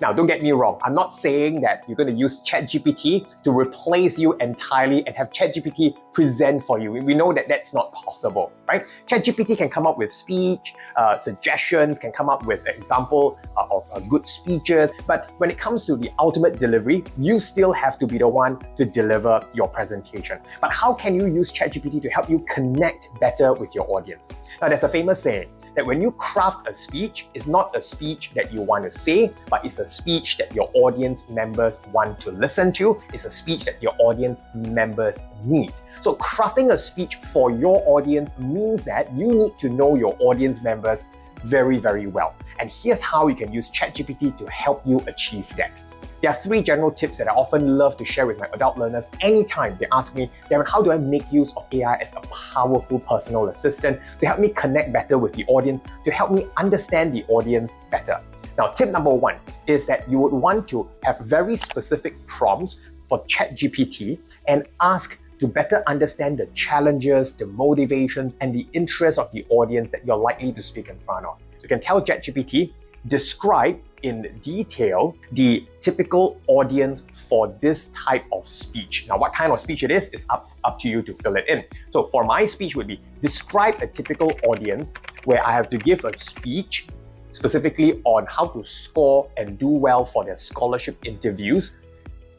Now, don't get me wrong. I'm not saying that you're going to use ChatGPT to replace you entirely and have ChatGPT present for you. We know that that's not possible, right? ChatGPT can come up with speech suggestions, can come up with an example of good speeches. But when it comes to the ultimate delivery, you still have to be the one to deliver your presentation. But how can you use ChatGPT to help you connect better with your audience? Now, there's a famous saying that when you craft a speech, it's not a speech that you want to say, but it's a speech that your audience members want to listen to. It's a speech that your audience members need. So crafting a speech for your audience means that you need to know your audience members very, very well. And here's how you can use ChatGPT to help you achieve that. There are 3 general tips that I often love to share with my adult learners anytime they ask me, Darren, how do I make use of AI as a powerful personal assistant to help me connect better with the audience, to help me understand the audience better? Now, tip number 1 is that you would want to have very specific prompts for ChatGPT and ask to better understand the challenges, the motivations, and the interests of the audience that you're likely to speak in front of. You can tell ChatGPT, describe in detail the typical audience for this type of speech. Now, what kind of speech it is up to you to fill it in. So for my speech would be, describe a typical audience where I have to give a speech specifically on how to score and do well for their scholarship interviews,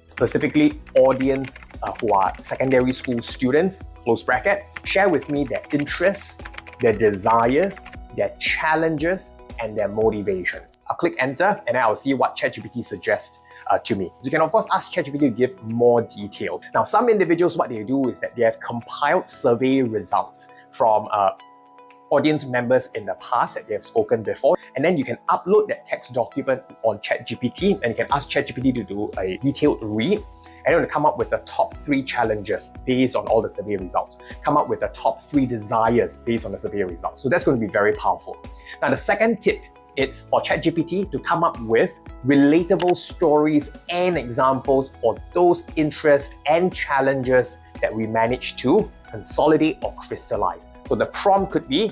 specifically audience who are secondary school students, close bracket. Share with me their interests, their desires, their challenges, and their motivations. I'll click enter and then I'll see what ChatGPT suggests to me. You can of course ask ChatGPT to give more details. Now, some individuals, what they do is that they have compiled survey results from audience members in the past that they have spoken before, and then you can upload that text document on ChatGPT and you can ask ChatGPT to do a detailed read and then come up with the top 3 challenges based on all the survey results. Come up with the top 3 desires based on the survey results. So that's going to be very powerful. Now, the second tip is for ChatGPT to come up with relatable stories and examples for those interests and challenges that we manage to consolidate or crystallize. So the prompt could be,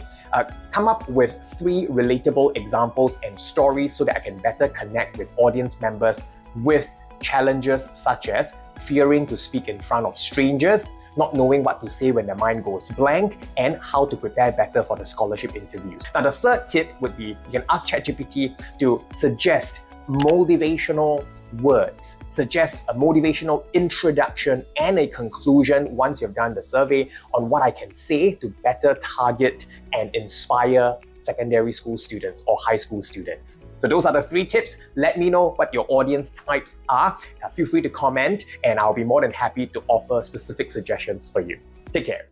come up with 3 relatable examples and stories so that I can better connect with audience members with challenges such as fearing to speak in front of strangers, not knowing what to say when their mind goes blank, and how to prepare better for the scholarship interviews. Now, the third tip would be, you can ask ChatGPT to suggest motivational words, suggest a motivational introduction and a conclusion once you've done the survey on what I can say to better target and inspire secondary school students or high school students. So those are the 3 tips. Let me know what your audience types are. Feel free to comment and I'll be more than happy to offer specific suggestions for you. Take care.